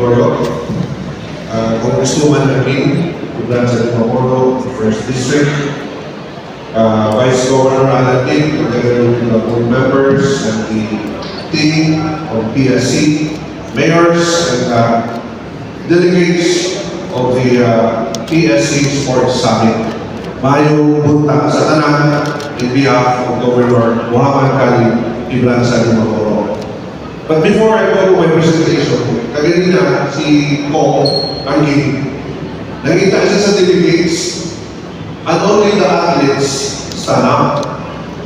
Gregorio, Congresswoman Akin, Gibran sa Mapolo, 1st District, Vice Governor Alan King, together with the board members and the team of PSC, mayors and delegates of the PSC Sports Summit. Mayong buntag sa tanan in behalf of Governor Muhammad Khalid Gibran sa Mapolo. But before I go to my presentation, kaganina si Kong Angin, nakita siya sa delegates and only the athletes stand up.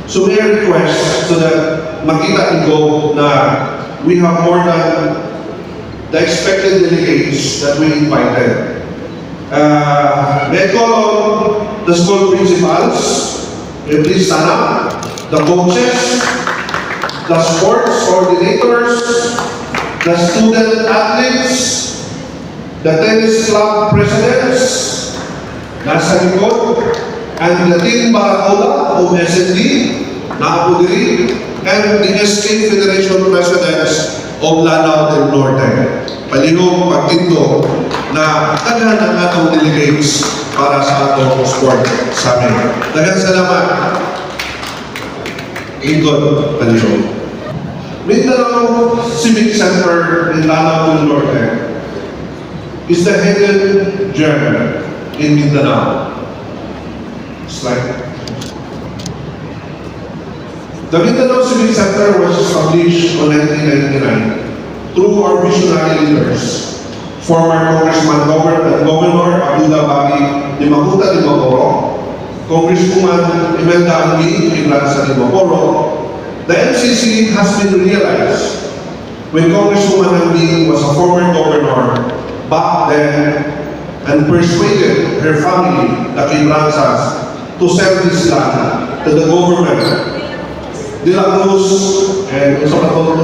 So may I request so that makita ko na we have more than the expected delegates that we invited. May I call on the school principals, please stand up, the coaches, the sports coordinators, the student athletes, the tennis club presidents, nasa likod, and the team Baracola of SND, naapo diri, and the SK Federation presidents of Lanao del Norte. Palihog pagtinto na tanan ang atong delegates para sa atong sport sa amin. Daghang salamat. Ingkod, palihog. Mindanao Civic Center in Lanao del Norte is the hidden gem in Mindanao. Slide. The Mindanao Civic Center was established in 1999 through our visionary leaders, former Congressman Governor Abdullah Bagi Dimaguta Dimaporo, Congresswoman Imelda Angin Gibran sa Dimaporo. The MCC has been realized when Congresswoman Angin was a former governor back then and persuaded her family, the Quibransas, to sell this land to the government. De La Cruz and Abalos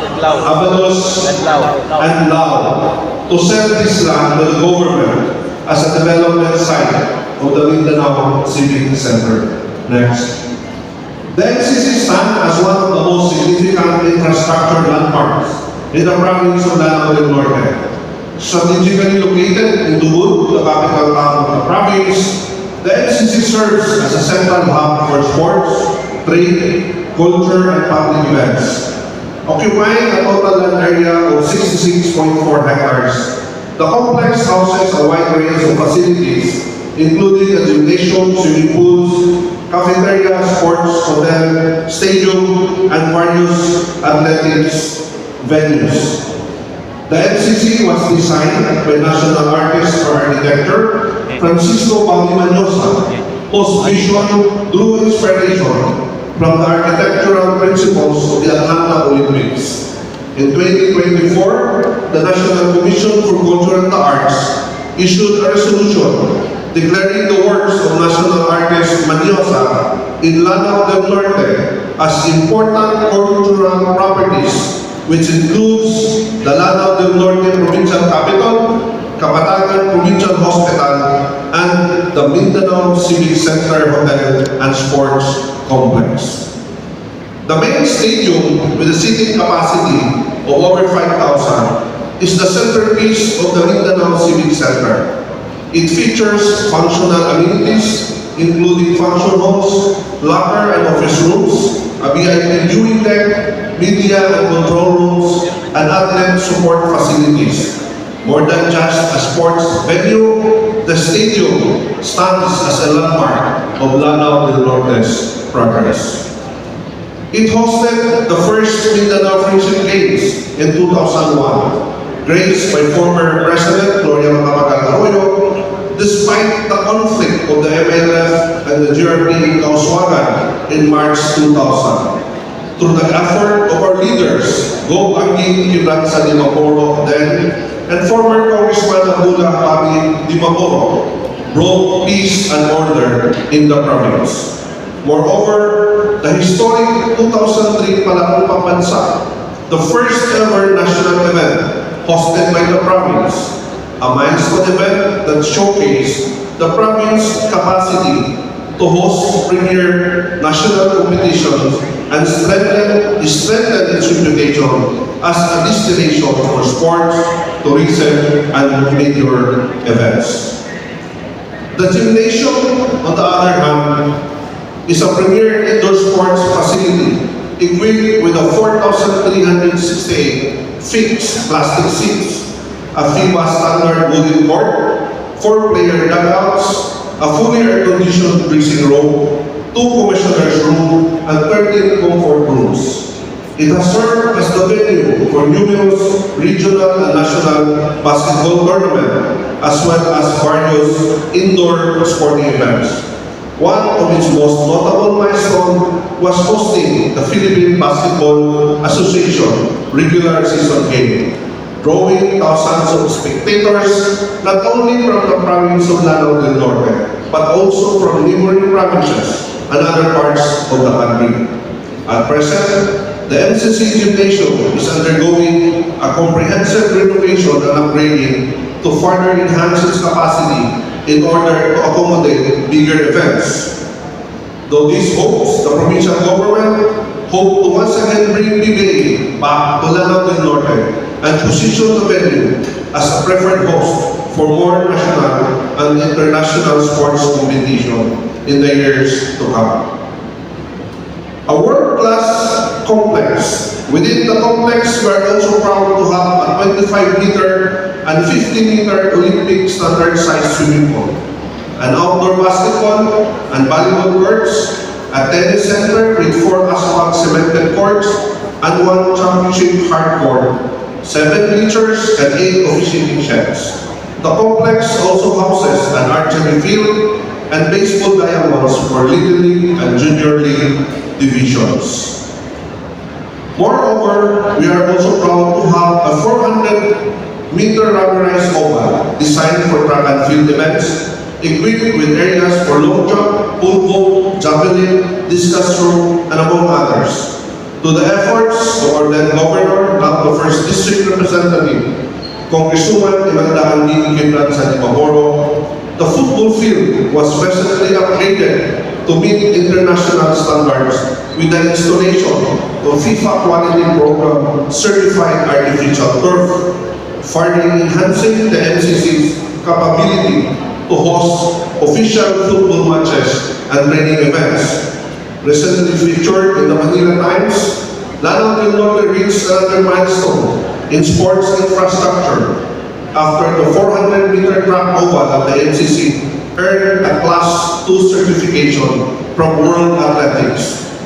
and Lao. Abalos and Lao to sell this land to the government as a development site of the Mindanao Civic Center. Next. The MCC stands as one of the most significant infrastructure landmarks in the province of Lanao del Norte. Strategically located in Dubud, the capital town of the province, the MCC serves as a central hub for sports, trade, culture, and public events. Occupying a total land area of 66.4 hectares, the complex houses a wide range of facilities, including a gymnasium, swimming pools, cafeteria, sports, hotel, stadium, and various athletics venues. The MCC was designed by national artist or architecture Francisco Panglimanosa, whose vision drew inspiration from the architectural principles of the Atlanta Olympics. In 2024, the National Commission for Culture and the Arts issued a resolution declaring the works of national artist Maniosa in Lanao del Norte as important cultural properties, which includes the Lanao del Norte Provincial Capital, Kapatagan Provincial Hospital, and the Mindanao Civic Center Hotel and Sports Complex. The main stadium with a seating capacity of over 5,000 is the centerpiece of the Mindanao Civic Center. It features functional amenities, including function halls, locker and office rooms, a VIP viewing deck, media and control rooms, and athlete support facilities. More than just a sports venue, the stadium stands as a landmark of Lanao del Norte's progress. It hosted the first Mindanao Friendship Games in 2001, graced by former President Gloria Macapagal Arroyo, despite the conflict of the MNF and the GRP in Kauswagan in March 2000. Through the effort of our leaders, Go Angin Gibran sa Dimaporo then, and former Congressman Abdullah Bagi Dimaporo, brought peace and order in the province. Moreover, the historic 2003 Palakupang Bansa, the first ever national event hosted by the province, a milestone event that showcased the province's capacity to host premier national competitions and strengthen its reputation as a destination for sports, tourism, and major events. The gymnasium, on the other hand, is a premier indoor sports facility equipped with a 4,368 fixed plastic seats, a FIBA standard wooden court, 4-player dugouts, a fully air-conditioned dressing room, 2 commissioners' rooms, and 13 comfort rooms. It has served as the venue for numerous regional and national basketball tournaments, as well as various indoor sporting events. One of its most notable milestones was hosting the Philippine Basketball Association regular season game, drawing thousands of spectators not only from the province of Lanao del Norte, but also from neighboring provinces and other parts of the country. At present, the MCC Gymnasium is undergoing a comprehensive renovation and upgrading to further enhance its capacity in order to accommodate bigger events. Though this hopes, the provincial government hope to once again bring PBA back to Lanao del Norte and position the venue as a preferred host for more national and international sports competition in the years to come. A world-class complex. Within the complex, we are also proud to have a 25-meter and 50-meter Olympic standard-sized swimming pool, an outdoor basketball and volleyball courts, a tennis center with 4 asphalt cemented courts and 1 championship hard court, 7 bleachers and 8 officiating sheds. The complex also houses an archery field and baseball diamonds for Little League and Junior League divisions. Moreover, we are also proud to have a 400-meter rubberized oval designed for track and field events, equipped with areas for long jump, pole vault, javelin, discus throw, and among others. To the efforts of our then Governor, now the First District Representative, Congresswoman Imelda Andini Quebran Santimaboro, the football field was recently upgraded to meet international standards with the installation of FIFA Quality Program certified artificial turf, further enhancing the MCC's capability to host official football matches and training events. Recently featured in the Manila Times, Lanao del Norte reached another milestone in sports infrastructure after the 400-meter track oval at the MCC earned a Class 2 certification from World Athletics,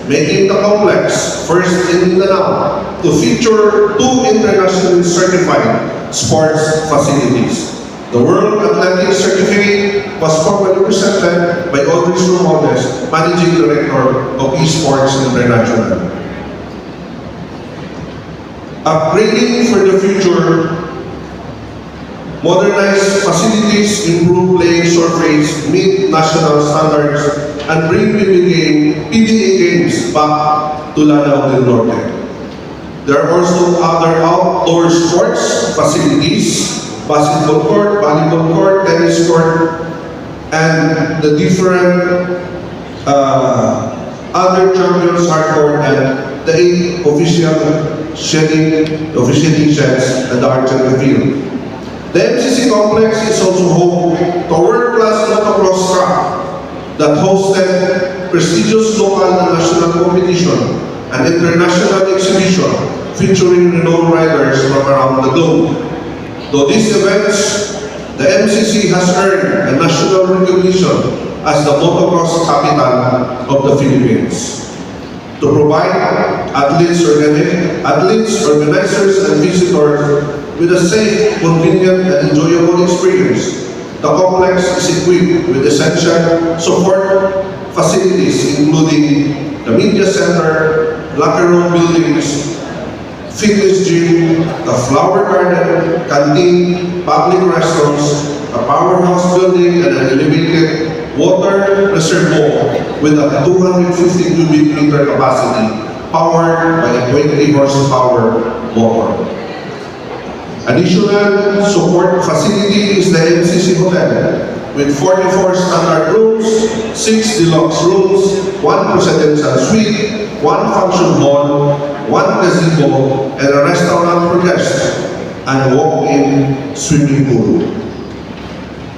making the complex first in Mindanao to feature 2 internationally certified sports facilities. The World Athletics certificate was formally presented by Audrey Romones, Managing Director of Esports International. Upgrading for the future, modernized facilities, improve playing surface, meet national standards, and bring PBA games back to Lanao del Norte. There are also other outdoor sports facilities, basketball court, volleyball court, tennis court, and the different other champions hard court and the 8 officiating sheds and the archery field. The MCC complex is also home to a world-class motocross track that hosted prestigious local and national competition and international exhibition featuring renowned riders from around the globe. Though these events, the MCC has earned a national recognition as the motocross capital of the Philippines. To provide athletes, organizers, and visitors with a safe, convenient, and enjoyable experience, the complex is equipped with essential support facilities including the media center, locker room buildings, fitness gym, a flower garden, canteen, public restrooms, a powerhouse building, and an elevated water reservoir with a 250 cubic meter capacity powered by a 20 horsepower motor. Additional support facility is the MCC Hotel with 44 standard rooms, 6 deluxe rooms, 1 presidential suite, 1 function hall, one gazebo, and a restaurant for guests, and walk-in swimming pool.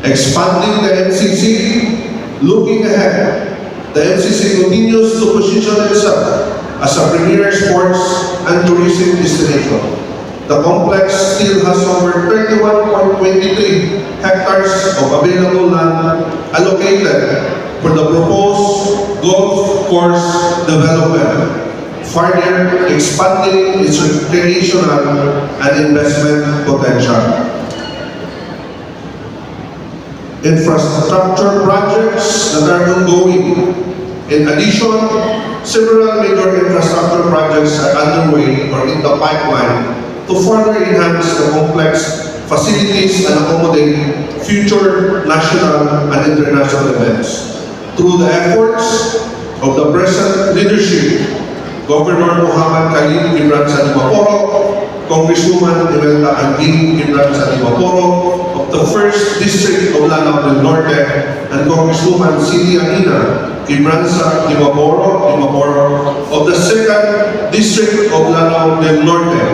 Expanding the MCC, looking ahead, the MCC continues to position itself as a premier sports and tourism destination. The complex still has over 31.23 hectares of available land allocated for the proposed golf course development, further expanding its recreational and investment potential. Infrastructure projects that are ongoing. In addition, several major infrastructure projects are underway or in the pipeline to further enhance the complex facilities and accommodate future national and international events. Through the efforts of the present leadership, Governor Muhammad Khalid Gibran Sa Maporo, Congresswoman Imelda Angin Gibran Sa Maporo of the 1st District of Lanao del Norte, and Congresswoman Cindy Anina Gibran Sa Maporo of the 2nd District of Lanao del Norte.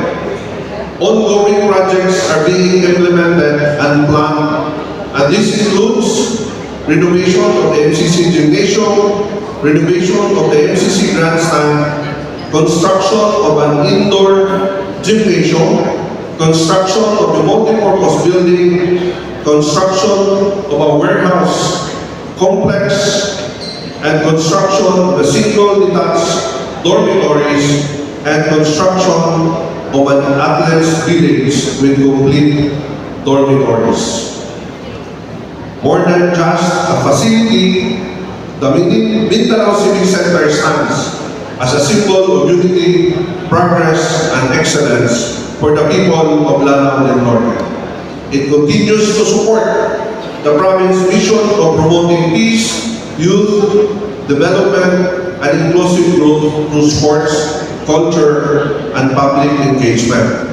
Ongoing projects are being implemented and planned, and this includes renovation of the MCC Gymnasium, renovation of the MCC Grandstand, construction of an indoor gymnasium, construction of the multi-purpose building, construction of a warehouse complex, and construction of a single detached dormitories, and construction of an athletes village with complete dormitories. More than just a facility, the Mindanao Civic Center stands as a symbol of unity, progress, and excellence for the people of Lanao del Norte. It continues to support the province's mission of promoting peace, youth, development, and inclusive growth through sports, culture, and public engagement.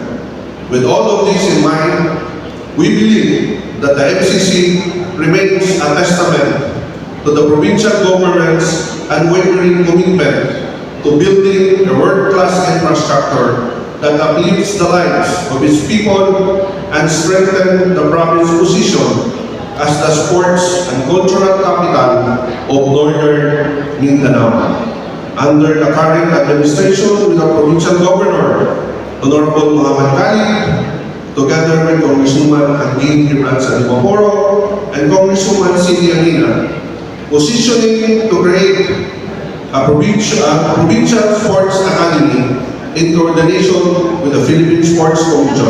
With all of this in mind, we believe that the MCC remains a testament to the provincial government's unwavering commitment to building a world-class infrastructure that uplifts the lives of its people and strengthens the province's position as the sports and cultural capital of Northern Mindanao. Under the current administration with the provincial governor, Honorable Muhammad Khalid, together with Congresswoman Angin Gibran Sa Maporo and Congresswoman Cindy Anina, positioning to create a provincial sports academy in coordination with the Philippine Sports Commission.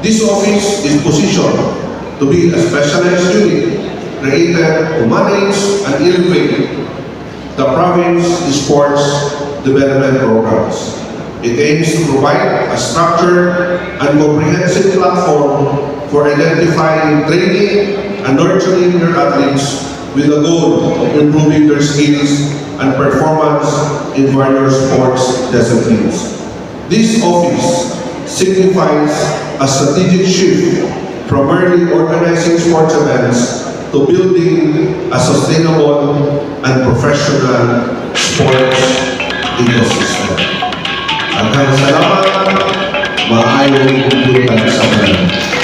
This office is positioned to be a specialized unit created to manage and elevate the province's sports development programs. It aims to provide a structured and comprehensive platform for identifying, training, and nurturing their athletes with the goal of improving their skills and performance in various sports disciplines. This office signifies a strategic shift from merely organizing sports events to building a sustainable and professional sports ecosystem. Maraming salamat, maayong buhay sa kanila.